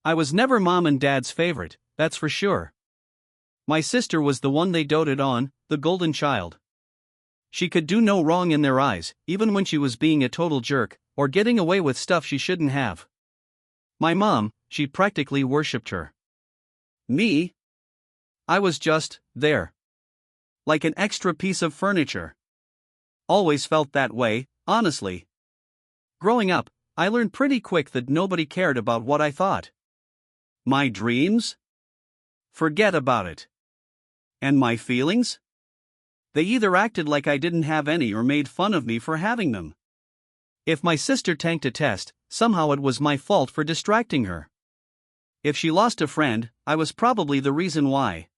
I was never mom and dad's favorite, that's for sure. My sister was the one they doted on, the golden child. She could do no wrong in their eyes, even when she was being a total jerk, or getting away with stuff she shouldn't have. My mom, she practically worshipped her. Me? I was just there. Like an extra piece of furniture. Always felt that way, honestly. Growing up, I learned pretty quick that nobody cared about what I thought. My dreams? Forget about it. And my feelings? They either acted like I didn't have any or made fun of me for having them. If my sister tanked a test, somehow it was my fault for distracting her. If she lost a friend, I was probably the reason why.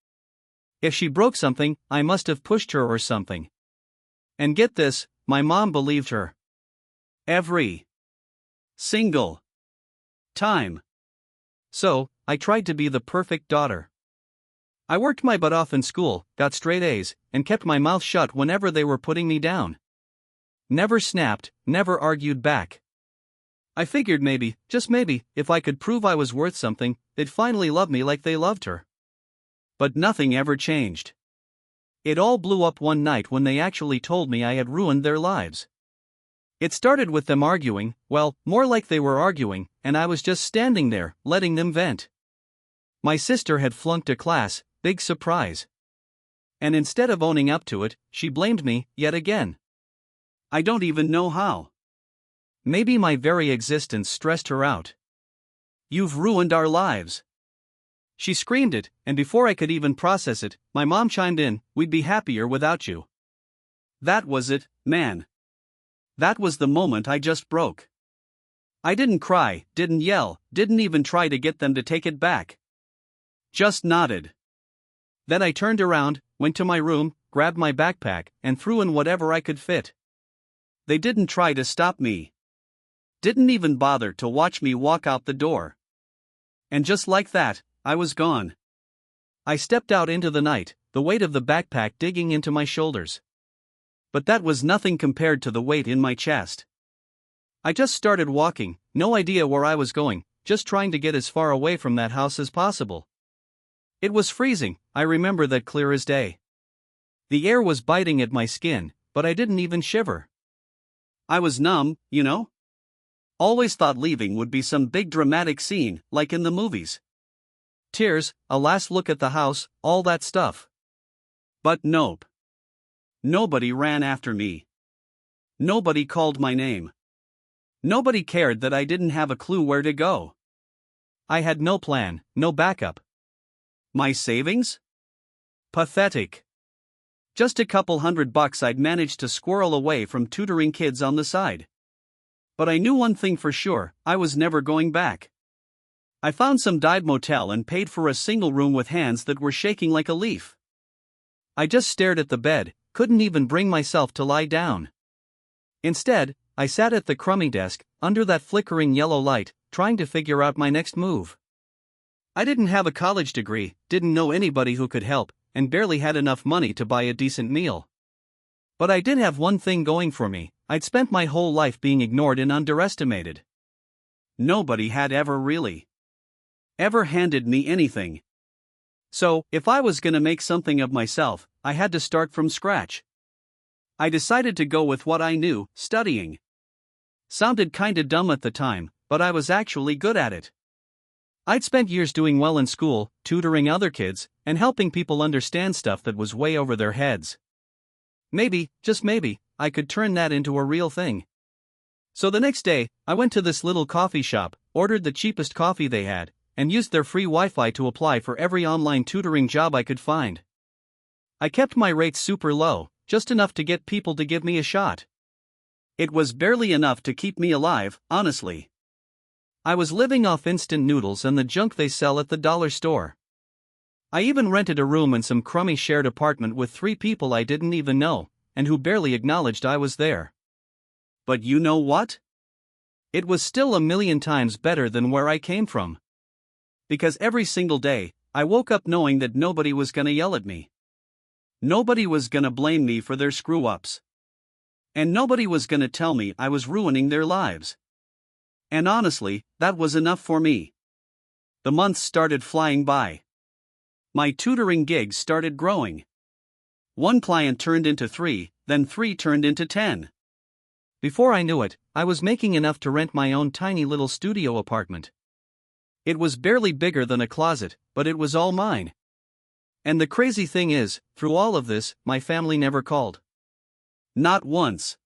If she broke something, I must have pushed her or something. And get this, my mom believed her. Every single time. So, I tried to be the perfect daughter. I worked my butt off in school, got straight A's, and kept my mouth shut whenever they were putting me down. Never snapped, never argued back. I figured maybe, just maybe, if I could prove I was worth something, they'd finally love me like they loved her. But nothing ever changed. It all blew up one night when they actually told me I had ruined their lives. It started with them arguing, well, more like they were arguing, and I was just standing there, letting them vent. My sister had flunked a class, big surprise. And instead of owning up to it, she blamed me, yet again. I don't even know how. Maybe my very existence stressed her out. You've ruined our lives. She screamed it, and before I could even process it, my mom chimed in, we'd be happier without you. That was it, man. That was the moment I just broke. I didn't cry, didn't yell, didn't even try to get them to take it back. Just nodded. Then I turned around, went to my room, grabbed my backpack, and threw in whatever I could fit. They didn't try to stop me. Didn't even bother to watch me walk out the door. And just like that, I was gone. I stepped out into the night, the weight of the backpack digging into my shoulders. But that was nothing compared to the weight in my chest. I just started walking, no idea where I was going, just trying to get as far away from that house as possible. It was freezing, I remember that clear as day. The air was biting at my skin, but I didn't even shiver. I was numb, you know? Always thought leaving would be some big dramatic scene, like in the movies. Tears, a last look at the house, all that stuff. But nope. Nobody ran after me. Nobody called my name. Nobody cared that I didn't have a clue where to go. I had no plan, no backup. My savings? Pathetic. Just a couple $100 I'd managed to squirrel away from tutoring kids on the side. But I knew one thing for sure, I was never going back. I found some dive motel and paid for a single room with hands that were shaking like a leaf. I just stared at the bed, couldn't even bring myself to lie down. Instead, I sat at the crummy desk, under that flickering yellow light, trying to figure out my next move. I didn't have a college degree, didn't know anybody who could help, and barely had enough money to buy a decent meal. But I did have one thing going for me, I'd spent my whole life being ignored and underestimated. Nobody had ever handed me anything. So, if I was gonna make something of myself, I had to start from scratch. I decided to go with what I knew, studying. Sounded kinda dumb at the time, but I was actually good at it. I'd spent years doing well in school, tutoring other kids, and helping people understand stuff that was way over their heads. Maybe, just maybe, I could turn that into a real thing. So the next day, I went to this little coffee shop, ordered the cheapest coffee they had, and used their free Wi-Fi to apply for every online tutoring job I could find. I kept my rates super low, just enough to get people to give me a shot. It was barely enough to keep me alive, honestly. I was living off instant noodles and the junk they sell at the dollar store. I even rented a room in some crummy shared apartment with 3 people I didn't even know, and who barely acknowledged I was there. But you know what? It was still a million times better than where I came from. Because every single day, I woke up knowing that nobody was gonna yell at me. Nobody was gonna blame me for their screw-ups. And nobody was gonna tell me I was ruining their lives. And honestly, that was enough for me. The months started flying by. My tutoring gigs started growing. One client turned into 3, then 3 turned into 10. Before I knew it, I was making enough to rent my own tiny little studio apartment. It was barely bigger than a closet, but it was all mine. And the crazy thing is, through all of this, my family never called. Not once.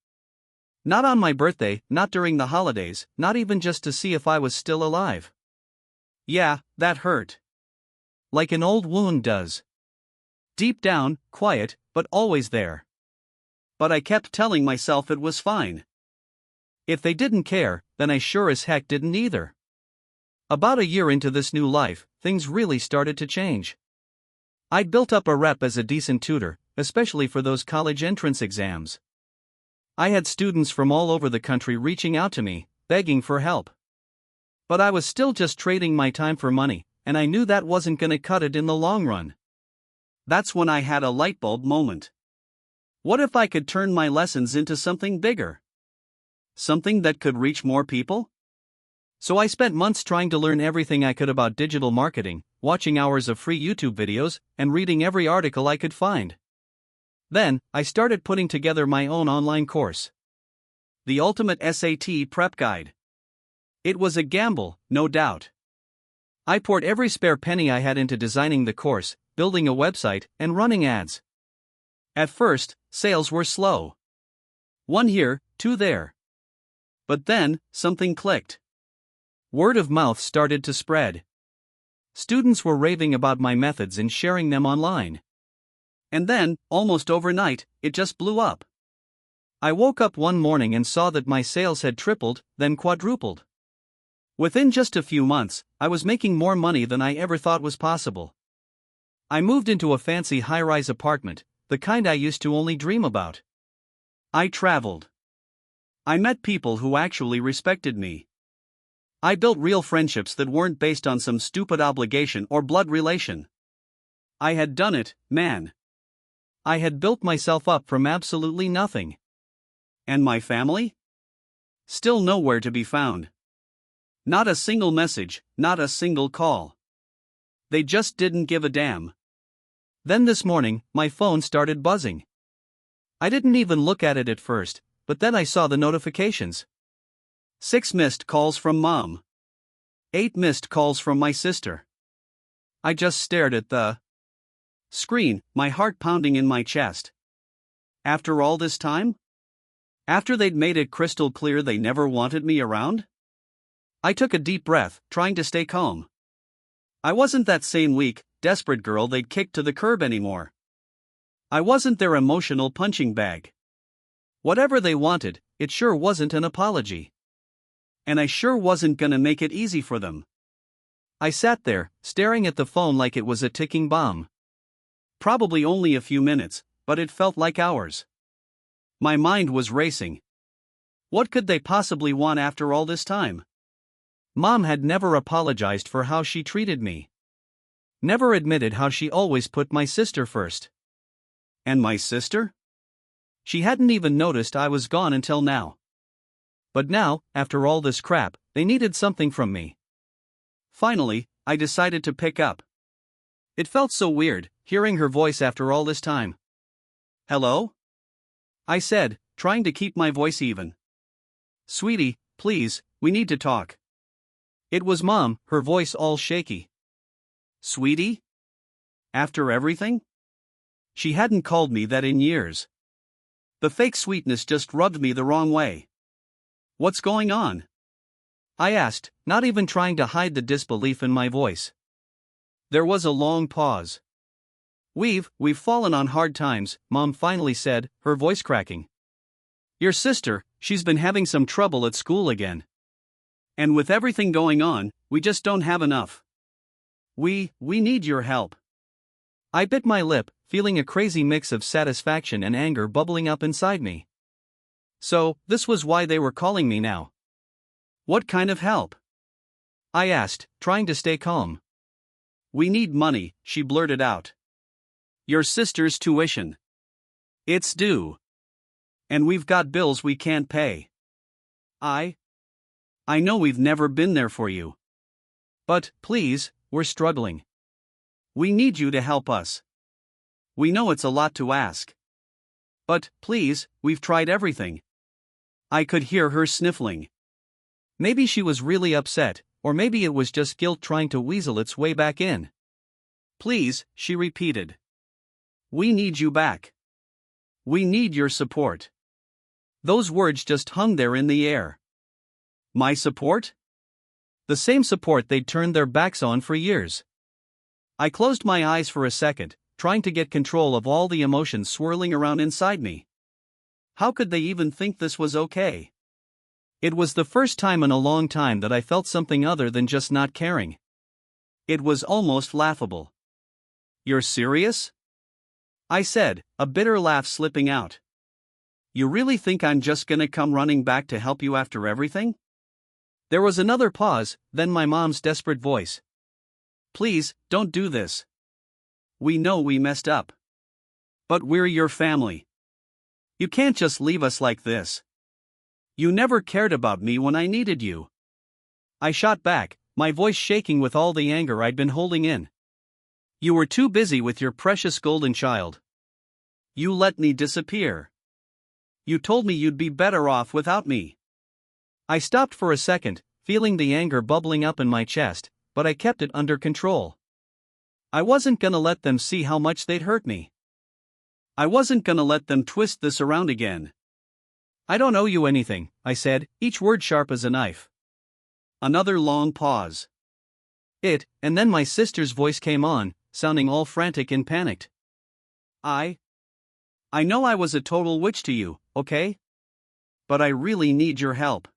Not on my birthday, not during the holidays, not even just to see if I was still alive. Yeah, that hurt. Like an old wound does. Deep down, quiet, but always there. But I kept telling myself it was fine. If they didn't care, then I sure as heck didn't either. About a year into this new life, things really started to change. I'd built up a rep as a decent tutor, especially for those college entrance exams. I had students from all over the country reaching out to me, begging for help. But I was still just trading my time for money, and I knew that wasn't gonna cut it in the long run. That's when I had a lightbulb moment. What if I could turn my lessons into something bigger? Something that could reach more people? So I spent months trying to learn everything I could about digital marketing, watching hours of free YouTube videos, and reading every article I could find. Then, I started putting together my own online course. The Ultimate SAT Prep Guide. It was a gamble, no doubt. I poured every spare penny I had into designing the course, building a website, and running ads. At first, sales were slow. 1 here, 2 there. But then, something clicked. Word of mouth started to spread. Students were raving about my methods and sharing them online. And then, almost overnight, it just blew up. I woke up one morning and saw that my sales had tripled, then quadrupled. Within just a few months, I was making more money than I ever thought was possible. I moved into a fancy high-rise apartment, the kind I used to only dream about. I traveled. I met people who actually respected me. I built real friendships that weren't based on some stupid obligation or blood relation. I had done it, man. I had built myself up from absolutely nothing. And my family? Still nowhere to be found. Not a single message, not a single call. They just didn't give a damn. Then this morning, my phone started buzzing. I didn't even look at it at first, but then I saw the notifications. 6 missed calls from Mom. 8 missed calls from my sister. I just stared at the screen, my heart pounding in my chest. After all this time? After they'd made it crystal clear they never wanted me around? I took a deep breath, trying to stay calm. I wasn't that same weak, desperate girl they'd kicked to the curb anymore. I wasn't their emotional punching bag. Whatever they wanted, it sure wasn't an apology. And I sure wasn't gonna make it easy for them. I sat there, staring at the phone like it was a ticking bomb. Probably only a few minutes, but it felt like hours. My mind was racing. What could they possibly want after all this time? Mom had never apologized for how she treated me. Never admitted how she always put my sister first. And my sister? She hadn't even noticed I was gone until now. But now, after all this crap, they needed something from me. Finally, I decided to pick up. It felt so weird, hearing her voice after all this time. Hello? I said, trying to keep my voice even. Sweetie, please, we need to talk. It was Mom, her voice all shaky. Sweetie? After everything? She hadn't called me that in years. The fake sweetness just rubbed me the wrong way. What's going on? I asked, not even trying to hide the disbelief in my voice. There was a long pause. We've fallen on hard times, Mom finally said, her voice cracking. Your sister, she's been having some trouble at school again. And with everything going on, we just don't have enough. We need your help. I bit my lip, feeling a crazy mix of satisfaction and anger bubbling up inside me. So, this was why they were calling me now. What kind of help? I asked, trying to stay calm. We need money, she blurted out. Your sister's tuition. It's due. And we've got bills we can't pay. I know we've never been there for you. But, please, we're struggling. We need you to help us. We know it's a lot to ask. But, please, we've tried everything. I could hear her sniffling. Maybe she was really upset, or maybe it was just guilt trying to weasel its way back in. Please, she repeated. We need you back. We need your support. Those words just hung there in the air. My support? The same support they'd turned their backs on for years. I closed my eyes for a second, trying to get control of all the emotions swirling around inside me. How could they even think this was okay? It was the first time in a long time that I felt something other than just not caring. It was almost laughable. You're serious? I said, a bitter laugh slipping out. You really think I'm just gonna come running back to help you after everything? There was another pause, then my mom's desperate voice. Please, don't do this. We know we messed up. But we're your family. You can't just leave us like this. You never cared about me when I needed you. I shot back, my voice shaking with all the anger I'd been holding in. You were too busy with your precious golden child. You let me disappear. You told me you'd be better off without me. I stopped for a second, feeling the anger bubbling up in my chest, but I kept it under control. I wasn't gonna let them see how much they'd hurt me. I wasn't gonna let them twist this around again. I don't owe you anything, I said, each word sharp as a knife. Another long pause. And then my sister's voice came on, sounding all frantic and panicked. I know I was a total witch to you, okay? But I really need your help.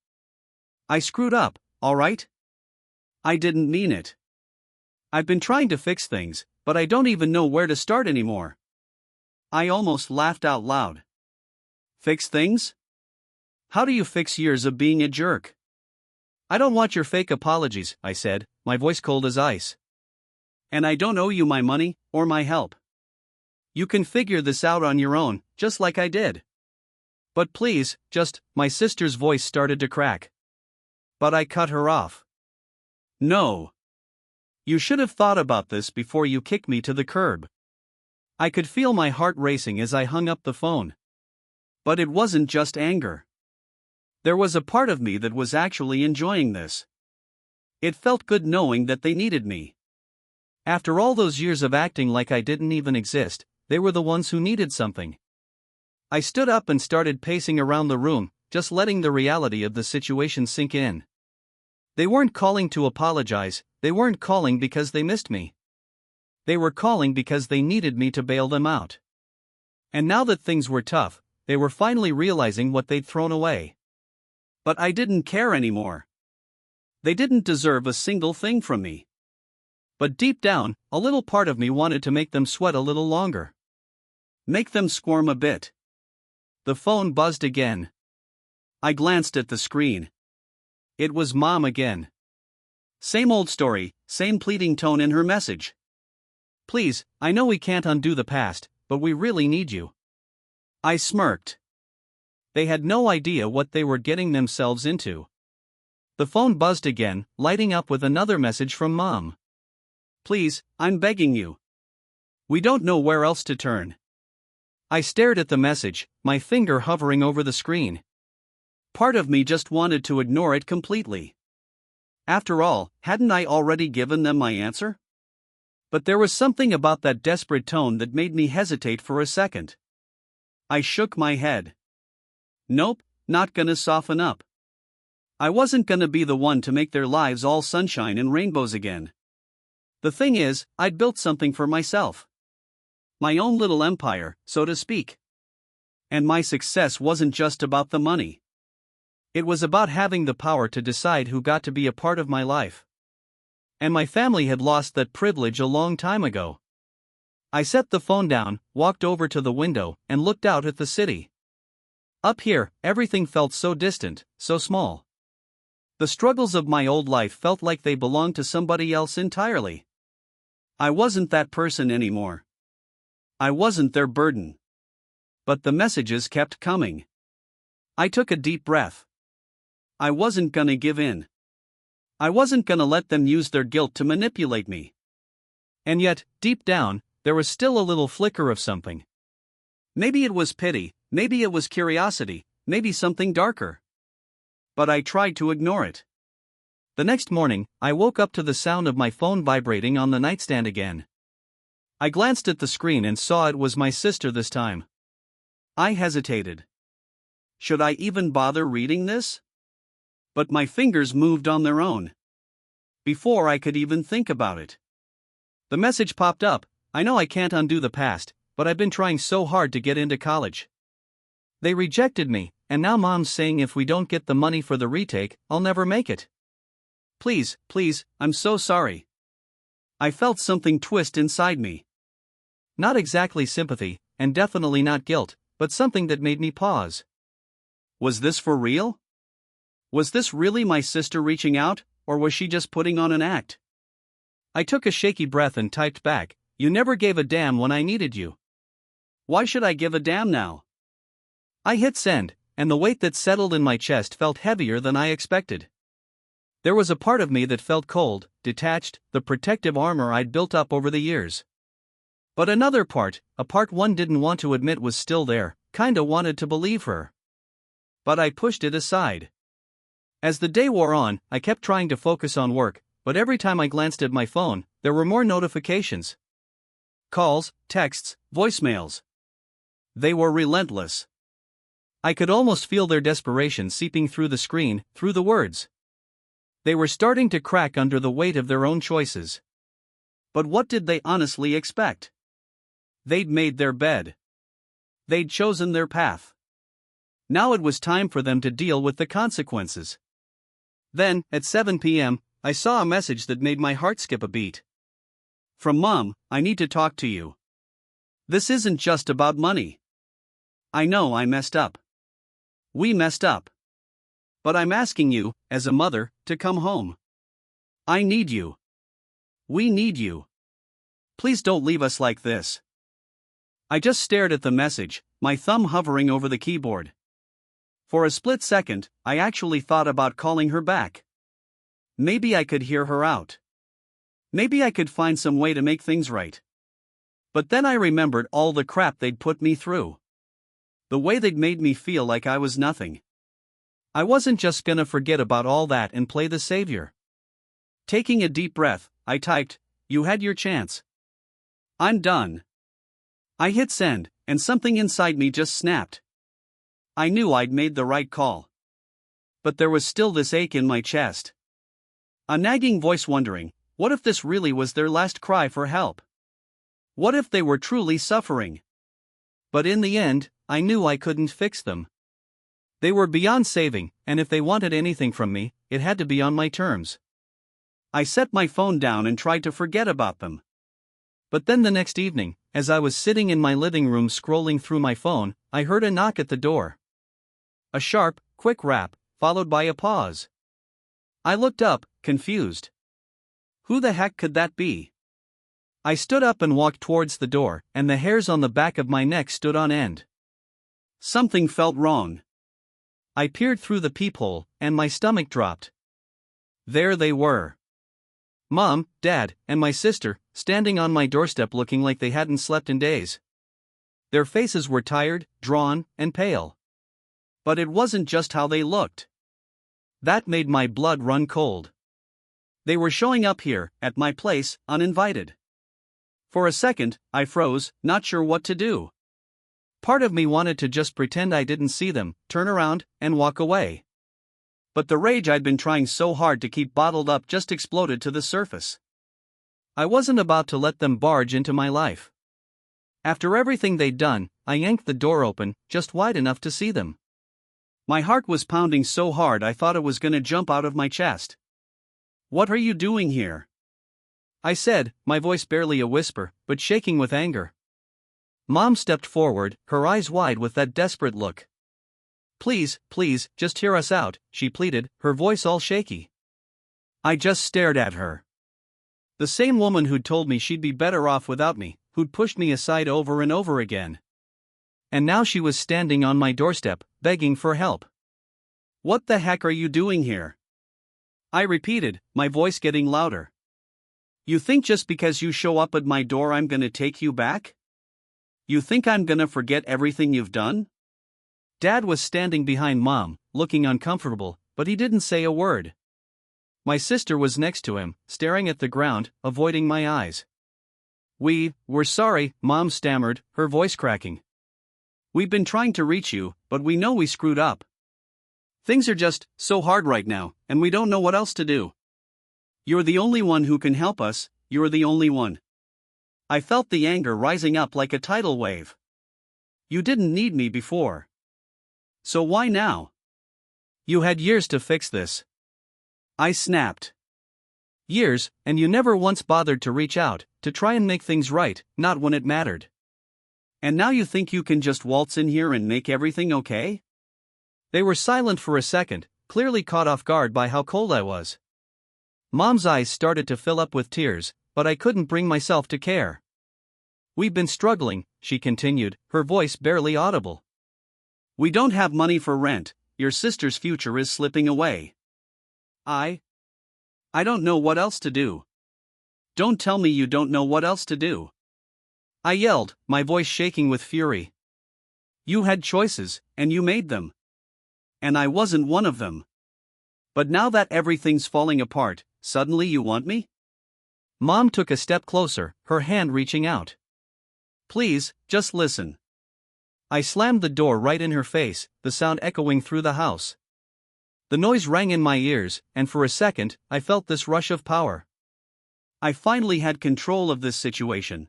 I screwed up, alright? I didn't mean it. I've been trying to fix things, but I don't even know where to start anymore. I almost laughed out loud. Fix things? How do you fix years of being a jerk? I don't want your fake apologies, I said, my voice cold as ice. And I don't owe you my money, or my help. You can figure this out on your own, just like I did. But please, my sister's voice started to crack. But I cut her off. No. You should have thought about this before you kicked me to the curb. I could feel my heart racing as I hung up the phone. But it wasn't just anger. There was a part of me that was actually enjoying this. It felt good knowing that they needed me. After all those years of acting like I didn't even exist, they were the ones who needed something. I stood up and started pacing around the room, just letting the reality of the situation sink in. They weren't calling to apologize, they weren't calling because they missed me. They were calling because they needed me to bail them out. And now that things were tough, they were finally realizing what they'd thrown away. But I didn't care anymore. They didn't deserve a single thing from me. But deep down, a little part of me wanted to make them sweat a little longer. Make them squirm a bit. The phone buzzed again. I glanced at the screen. It was Mom again. Same old story, same pleading tone in her message. Please, I know we can't undo the past, but we really need you. I smirked. They had no idea what they were getting themselves into. The phone buzzed again, lighting up with another message from Mom. Please, I'm begging you. We don't know where else to turn. I stared at the message, my finger hovering over the screen. Part of me just wanted to ignore it completely. After all, hadn't I already given them my answer? But there was something about that desperate tone that made me hesitate for a second. I shook my head. Nope, not gonna soften up. I wasn't gonna be the one to make their lives all sunshine and rainbows again. The thing is, I'd built something for myself. My own little empire, so to speak. And my success wasn't just about the money. It was about having the power to decide who got to be a part of my life. And my family had lost that privilege a long time ago. I set the phone down, walked over to the window, and looked out at the city. Up here, everything felt so distant, so small. The struggles of my old life felt like they belonged to somebody else entirely. I wasn't that person anymore. I wasn't their burden. But the messages kept coming. I took a deep breath. I wasn't gonna give in. I wasn't gonna let them use their guilt to manipulate me. And yet, deep down, there was still a little flicker of something. Maybe it was pity, maybe it was curiosity, maybe something darker. But I tried to ignore it. The next morning, I woke up to the sound of my phone vibrating on the nightstand again. I glanced at the screen and saw it was my sister this time. I hesitated. Should I even bother reading this? But my fingers moved on their own. Before I could even think about it. The message popped up. I know I can't undo the past, but I've been trying so hard to get into college. They rejected me, and now Mom's saying if we don't get the money for the retake, I'll never make it. Please, please, I'm so sorry. I felt something twist inside me. Not exactly sympathy, and definitely not guilt, but something that made me pause. Was this for real? Was this really my sister reaching out, or was she just putting on an act? I took a shaky breath and typed back, "You never gave a damn when I needed you. Why should I give a damn now?" I hit send, and the weight that settled in my chest felt heavier than I expected. There was a part of me that felt cold, detached, the protective armor I'd built up over the years. But another part, a part one didn't want to admit was still there, kinda wanted to believe her. But I pushed it aside. As the day wore on, I kept trying to focus on work, but every time I glanced at my phone, there were more notifications. Calls, texts, voicemails. They were relentless. I could almost feel their desperation seeping through the screen, through the words. They were starting to crack under the weight of their own choices. But what did they honestly expect? They'd made their bed. They'd chosen their path. Now it was time for them to deal with the consequences. Then, at 7 p.m., I saw a message that made my heart skip a beat. From Mom, "I need to talk to you. This isn't just about money. I know I messed up. We messed up. But I'm asking you, as a mother, to come home. I need you. We need you. Please don't leave us like this." I just stared at the message, my thumb hovering over the keyboard. For a split second, I actually thought about calling her back. Maybe I could hear her out. Maybe I could find some way to make things right. But then I remembered all the crap they'd put me through. The way they'd made me feel like I was nothing. I wasn't just gonna forget about all that and play the savior. Taking a deep breath, I typed, "You had your chance. I'm done." I hit send, and something inside me just snapped. I knew I'd made the right call. But there was still this ache in my chest. A nagging voice wondering, what if this really was their last cry for help? What if they were truly suffering? But in the end, I knew I couldn't fix them. They were beyond saving, and if they wanted anything from me, it had to be on my terms. I set my phone down and tried to forget about them. But then the next evening, as I was sitting in my living room scrolling through my phone, I heard a knock at the door. A sharp, quick rap, followed by a pause. I looked up, confused. Who the heck could that be? I stood up and walked towards the door, and the hairs on the back of my neck stood on end. Something felt wrong. I peered through the peephole, and my stomach dropped. There they were. Mom, Dad, and my sister, standing on my doorstep looking like they hadn't slept in days. Their faces were tired, drawn, and pale. But it wasn't just how they looked. That made my blood run cold. They were showing up here, at my place, uninvited. For a second, I froze, not sure what to do. Part of me wanted to just pretend I didn't see them, turn around, and walk away. But the rage I'd been trying so hard to keep bottled up just exploded to the surface. I wasn't about to let them barge into my life. After everything they'd done, I yanked the door open, just wide enough to see them. My heart was pounding so hard I thought it was gonna jump out of my chest. "What are you doing here?" I said, my voice barely a whisper, but shaking with anger. Mom stepped forward, her eyes wide with that desperate look. Please, just hear us out," she pleaded, her voice all shaky. I just stared at her. The same woman who'd told me she'd be better off without me, who'd pushed me aside over and over again. And now she was standing on my doorstep, begging for help. "What the heck are you doing here?" I repeated, my voice getting louder. You think just because you show up at my door I'm gonna take you back? You think I'm gonna forget everything you've done? Dad was standing behind Mom, looking uncomfortable, but he didn't say a word. My sister was next to him, staring at the ground, avoiding my eyes. We're sorry, Mom stammered, her voice cracking. We've been trying to reach you, but we know we screwed up. Things are just so hard right now, and we don't know what else to do. You're the only one who can help us, you're the only one. I felt the anger rising up like a tidal wave. You didn't need me before. So why now? You had years to fix this. I snapped. Years, and you never once bothered to reach out, to try and make things right, not when it mattered. And now you think you can just waltz in here and make everything okay? They were silent for a second, clearly caught off guard by how cold I was. Mom's eyes started to fill up with tears, but I couldn't bring myself to care. We've been struggling, she continued, her voice barely audible. We don't have money for rent, your sister's future is slipping away. I don't know what else to do. Don't tell me you don't know what else to do. I yelled, my voice shaking with fury. You had choices, and you made them. And I wasn't one of them. But now that everything's falling apart, suddenly you want me? Mom took a step closer, her hand reaching out. Please, just listen. I slammed the door right in her face, the sound echoing through the house. The noise rang in my ears, and for a second, I felt this rush of power. I finally had control of this situation.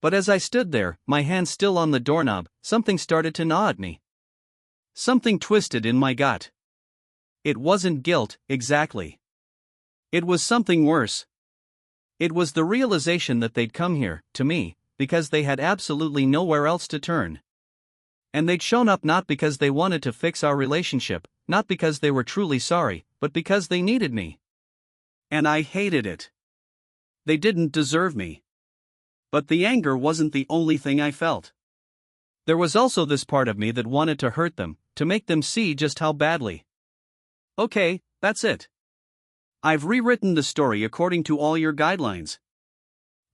But as I stood there, my hand still on the doorknob, something started to gnaw at me. Something twisted in my gut. It wasn't guilt, exactly. It was something worse. It was the realization that they'd come here, to me, because they had absolutely nowhere else to turn. And they'd shown up not because they wanted to fix our relationship, not because they were truly sorry, but because they needed me. And I hated it. They didn't deserve me. But the anger wasn't the only thing I felt. There was also this part of me that wanted to hurt them, to make them see just how badly. Okay, that's it. I've rewritten the story according to all your guidelines.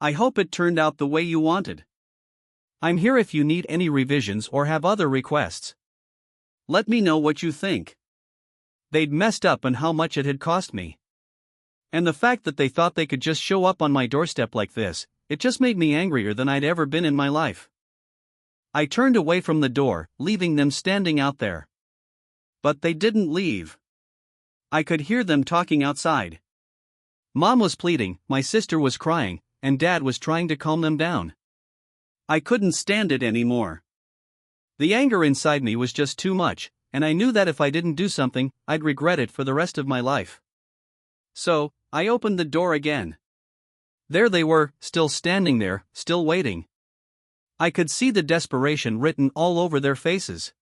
I hope it turned out the way you wanted. I'm here if you need any revisions or have other requests. Let me know what you think. They'd messed up and how much it had cost me. And the fact that they thought they could just show up on my doorstep like this, it just made me angrier than I'd ever been in my life. I turned away from the door, leaving them standing out there. But they didn't leave. I could hear them talking outside. Mom was pleading, my sister was crying, and Dad was trying to calm them down. I couldn't stand it anymore. The anger inside me was just too much, and I knew that if I didn't do something, I'd regret it for the rest of my life. So, I opened the door again. There they were, still standing there, still waiting. I could see the desperation written all over their faces.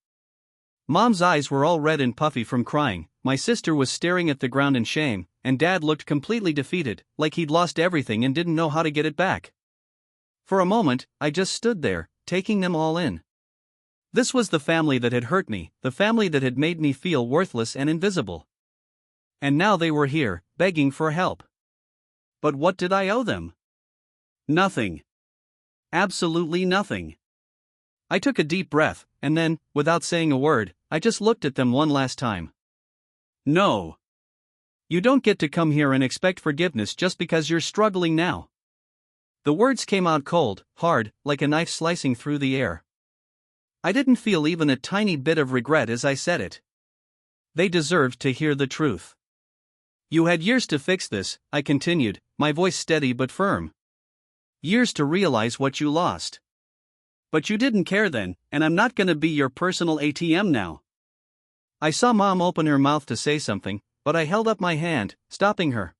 Mom's eyes were all red and puffy from crying, my sister was staring at the ground in shame, and Dad looked completely defeated, like he'd lost everything and didn't know how to get it back. For a moment, I just stood there, taking them all in. This was the family that had hurt me, the family that had made me feel worthless and invisible. And now they were here, begging for help. But what did I owe them? Nothing. Absolutely nothing. I took a deep breath, and then, without saying a word, I just looked at them one last time. No. You don't get to come here and expect forgiveness just because you're struggling now. The words came out cold, hard, like a knife slicing through the air. I didn't feel even a tiny bit of regret as I said it. They deserved to hear the truth. You had years to fix this, I continued, my voice steady but firm. Years to realize what you lost. But you didn't care then, and I'm not gonna be your personal ATM now. I saw Mom open her mouth to say something, but I held up my hand, stopping her.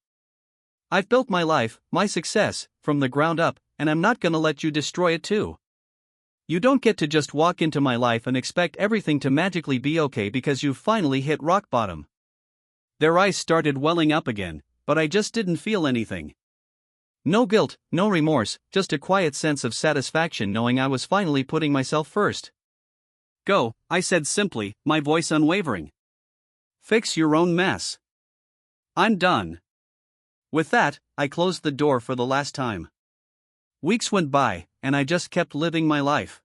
I've built my life, my success, from the ground up, and I'm not gonna let you destroy it too. You don't get to just walk into my life and expect everything to magically be okay because you've finally hit rock bottom. Their eyes started welling up again, but I just didn't feel anything. No guilt, no remorse, just a quiet sense of satisfaction knowing I was finally putting myself first. Go, I said simply, my voice unwavering. Fix your own mess. I'm done. With that, I closed the door for the last time. Weeks went by, and I just kept living my life.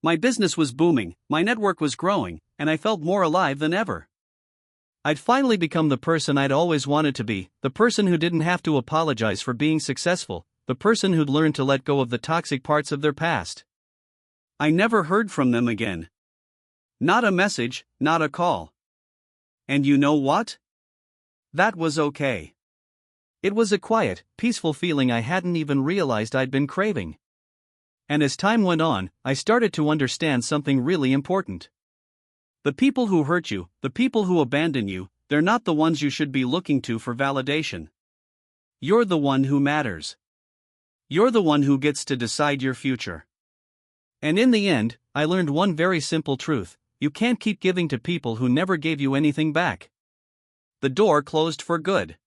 My business was booming, my network was growing, and I felt more alive than ever. I'd finally become the person I'd always wanted to be, the person who didn't have to apologize for being successful, the person who'd learned to let go of the toxic parts of their past. I never heard from them again. Not a message, not a call. And you know what? That was okay. It was a quiet, peaceful feeling I hadn't even realized I'd been craving. And as time went on, I started to understand something really important. The people who hurt you, the people who abandon you, they're not the ones you should be looking to for validation. You're the one who matters. You're the one who gets to decide your future. And in the end, I learned one very simple truth: you can't keep giving to people who never gave you anything back. The door closed for good.